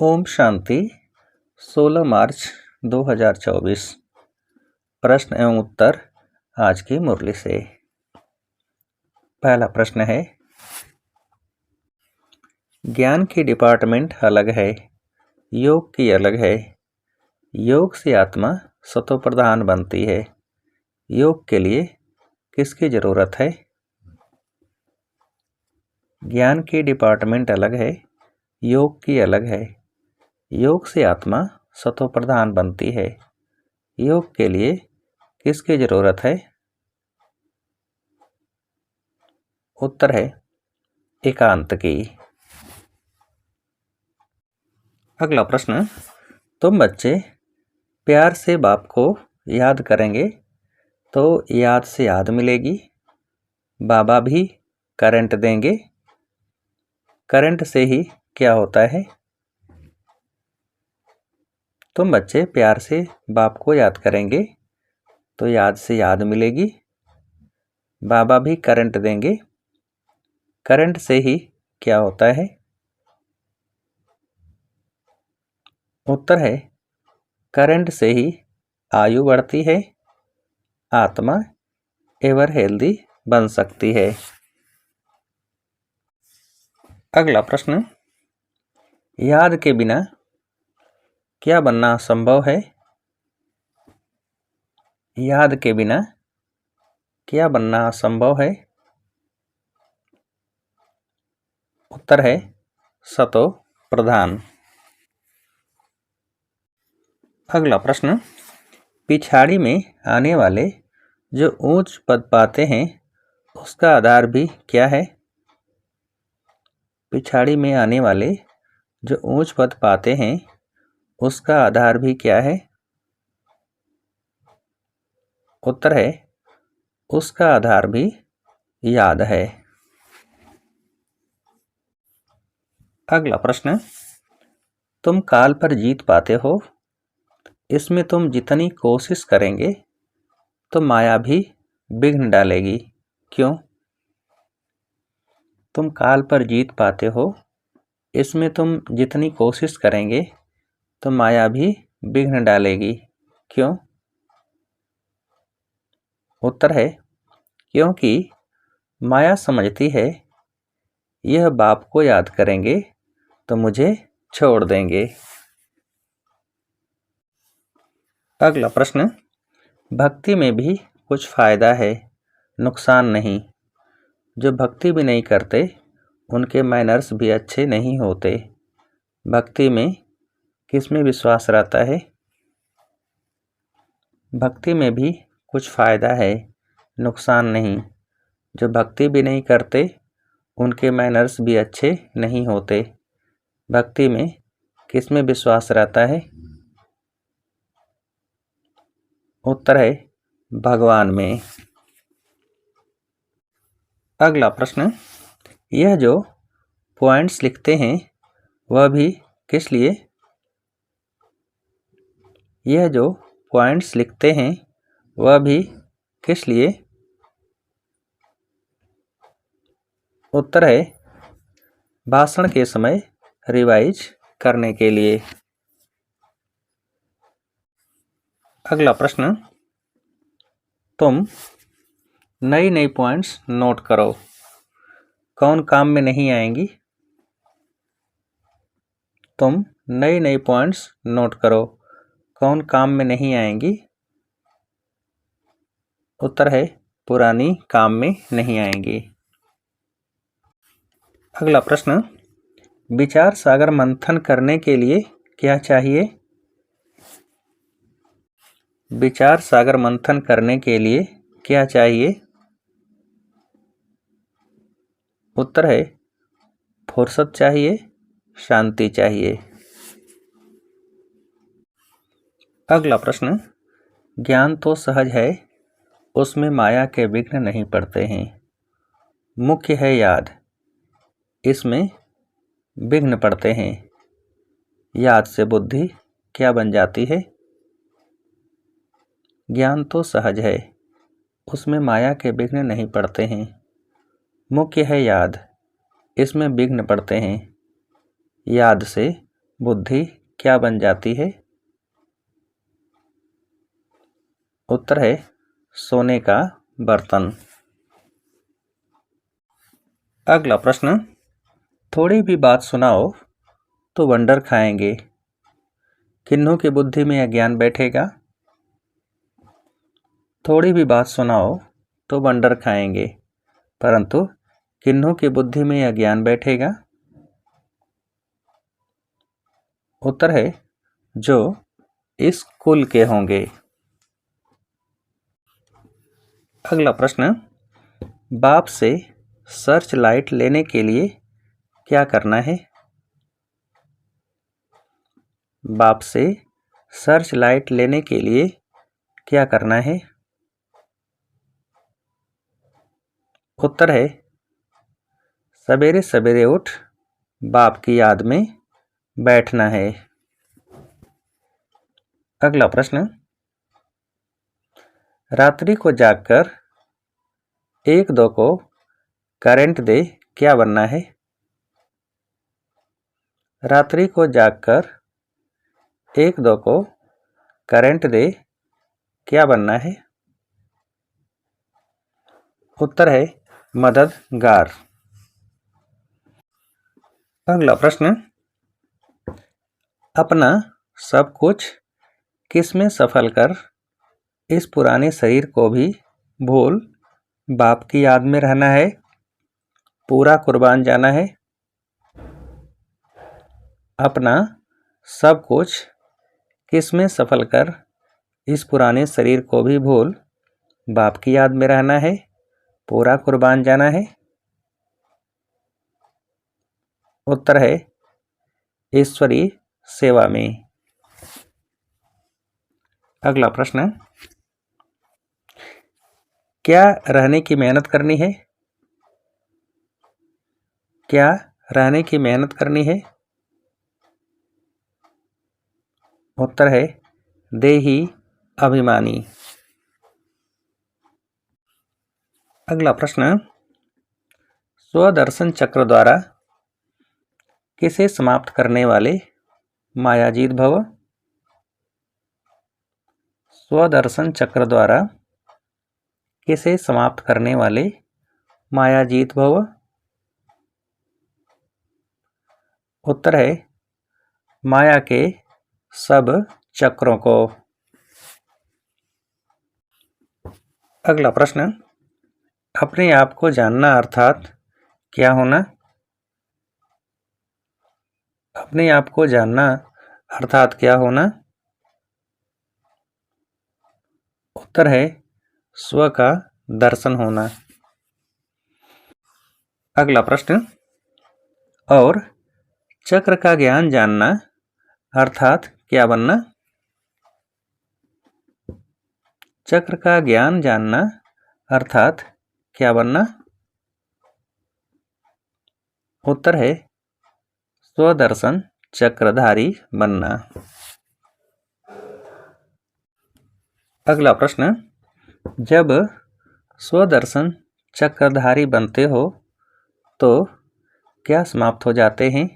ओम शांति 16 मार्च 2024। प्रश्न एवं उत्तर आज की मुरली से। पहला प्रश्न है, ज्ञान की डिपार्टमेंट अलग है, योग की अलग है। योग से आत्मा सतो प्रधान बनती है। योग के लिए किसकी जरूरत है? ज्ञान की डिपार्टमेंट अलग है, योग की अलग है। योग से आत्मा सतो प्रधान बनती है। योग के लिए किसकी जरूरत है? उत्तर है एकांत की। अगला प्रश्न, तुम बच्चे प्यार से बाप को याद करेंगे तो याद से याद मिलेगी। बाबा भी करंट देंगे। करंट से ही क्या होता है? तुम बच्चे प्यार से बाप को याद करेंगे तो याद से याद मिलेगी। बाबा भी करंट देंगे। करंट से ही क्या होता है? उत्तर है करंट से ही आयु बढ़ती है, आत्मा एवर हेल्दी बन सकती है। अगला प्रश्न, याद के बिना क्या बनना संभव है? याद के बिना क्या बनना संभव है? उत्तर है सतो प्रधान। अगला प्रश्न, पिछाड़ी में आने वाले जो ऊंच पद पाते हैं उसका आधार भी क्या है? पिछाड़ी में आने वाले जो ऊंच पद पाते हैं उसका आधार भी क्या है? उत्तर है उसका आधार भी याद है। अगला प्रश्न, तुम काल पर जीत पाते हो। इसमें तुम जितनी कोशिश करेंगे तो माया भी विघ्न डालेगी। क्यों? तुम काल पर जीत पाते हो। इसमें तुम जितनी कोशिश करेंगे तो माया भी विघ्न डालेगी। क्यों? उत्तर है क्योंकि माया समझती है यह बाप को याद करेंगे तो मुझे छोड़ देंगे। अगला प्रश्न, भक्ति में भी कुछ फायदा है, नुकसान नहीं। जो भक्ति भी नहीं करते उनके मैनर्स भी अच्छे नहीं होते। भक्ति में किस में विश्वास रहता है? भक्ति में भी कुछ फायदा है, नुकसान नहीं। जो भक्ति भी नहीं करते उनके मैनर्स भी अच्छे नहीं होते। भक्ति में किस में विश्वास रहता है? उत्तर है भगवान में। अगला प्रश्न, यह जो पॉइंट्स लिखते हैं वह भी किस लिए? यह जो पॉइंट्स लिखते हैं वह भी किस लिए? उत्तर है भाषण के समय रिवाइज करने के लिए। अगला प्रश्न, तुम नई नई पॉइंट्स नोट करो, कौन काम में नहीं आएंगी? तुम नई नई पॉइंट्स नोट करो, कौन काम में नहीं आएंगी? उत्तर है पुरानी काम में नहीं आएंगी। अगला प्रश्न, विचार सागर मंथन करने के लिए क्या चाहिए? विचार सागर मंथन करने के लिए क्या चाहिए? उत्तर है फुर्सत चाहिए, शांति चाहिए। अगला प्रश्न, ज्ञान तो सहज है, उसमें माया के विघ्न नहीं पड़ते हैं। मुख्य है याद, इसमें विघ्न पड़ते हैं। याद से बुद्धि क्या बन जाती है? ज्ञान तो सहज है, उसमें माया के विघ्न नहीं पड़ते हैं। मुख्य है याद, इसमें विघ्न पड़ते हैं। याद से बुद्धि क्या बन जाती है? उत्तर है सोने का बर्तन। अगला प्रश्न, थोड़ी भी बात सुनाओ तो वंडर खाएंगे, किन्हों की बुद्धि में अज्ञान बैठेगा? थोड़ी भी बात सुनाओ तो वंडर खाएंगे, परंतु किन्हों की बुद्धि में अज्ञान बैठेगा? उत्तर है जो इस कुल के होंगे। अगला प्रश्न, बाप से सर्च लाइट लेने के लिए क्या करना है? बाप से सर्च लाइट लेने के लिए क्या करना है? उत्तर है सवेरे सवेरे उठ बाप की याद में बैठना है। अगला प्रश्न, रात्रि को जागकर एक दो को करंट दे क्या बनना है? रात्रि को जागकर एक दो को करंट दे क्या बनना है? उत्तर है मददगार। अगला प्रश्न, अपना सब कुछ किसमें सफल कर इस पुराने शरीर को भी भूल बाप की याद में रहना है, पूरा कुर्बान जाना है? अपना सब कुछ किसमें सफल कर इस पुराने शरीर को भी भूल बाप की याद में रहना है, पूरा कुर्बान जाना है? उत्तर है ईश्वरीय सेवा में। अगला प्रश्न, क्या रहने की मेहनत करनी है? क्या रहने की मेहनत करनी है? उत्तर है देही अभिमानी। अगला प्रश्न, स्वदर्शन चक्र द्वारा किसे समाप्त करने वाले मायाजीत भव? स्वदर्शन चक्र द्वारा किसे समाप्त करने वाले मायाजीत भव? उत्तर है माया के सब चक्रों को। अगला प्रश्न, अपने आप को जानना अर्थात क्या होना? अपने आप को जानना अर्थात क्या होना? उत्तर है स्व का दर्शन होना। अगला प्रश्न, और चक्र का ज्ञान जानना अर्थात क्या बनना? चक्र का ज्ञान जानना अर्थात क्या बनना? उत्तर है स्वदर्शन चक्रधारी बनना। अगला प्रश्न, जब स्वदर्शन चक्रधारी बनते हो तो क्या समाप्त हो जाते हैं?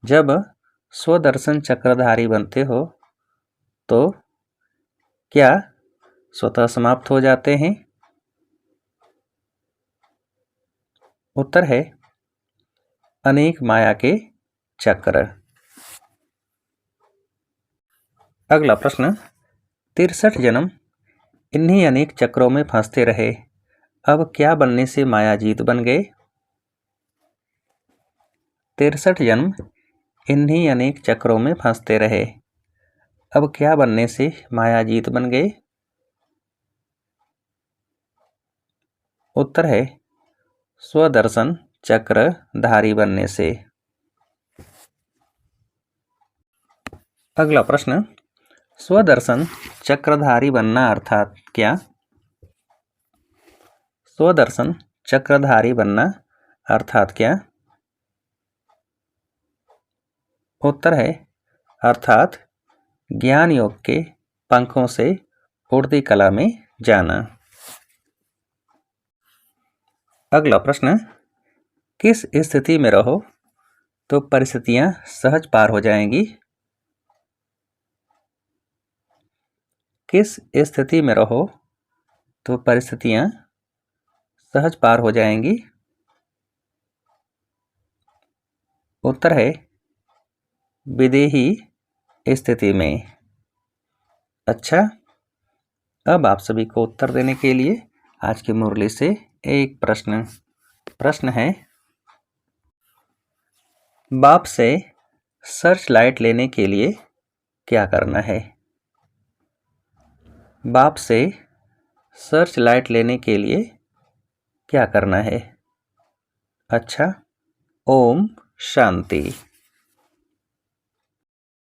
जब स्वदर्शन चक्रधारी बनते हो तो क्या स्वतः समाप्त हो जाते हैं? उत्तर है अनेक माया के चक्र। अगला प्रश्न, 63 जन्म इन्हीं अनेक चक्रों में फंसते रहे, अब क्या बनने से मायाजीत बन गए? 63 जन्म इन्हीं अनेक चक्रों में फंसते रहे, अब क्या बनने से मायाजीत बन गए? उत्तर है स्वदर्शन चक्रधारी बनने से। अगला प्रश्न, स्वदर्शन चक्रधारी बनना अर्थात क्या? स्वदर्शन चक्रधारी बनना अर्थात क्या? उत्तर है अर्थात ज्ञान योग के पंखों से उड़ती कला में जाना। अगला प्रश्न, किस स्थिति में रहो तो परिस्थितियां सहज पार हो जाएंगी। किस स्थिति में रहो तो परिस्थितियां सहज पार हो जाएंगी। उत्तर है विदेही स्थिति में। अच्छा, अब आप सभी को उत्तर देने के लिए आज की मुरली से एक प्रश्न है, बाप से सर्च लाइट लेने के लिए क्या करना है। बाप से सर्च लाइट लेने के लिए क्या करना है। अच्छा, ओम शांति।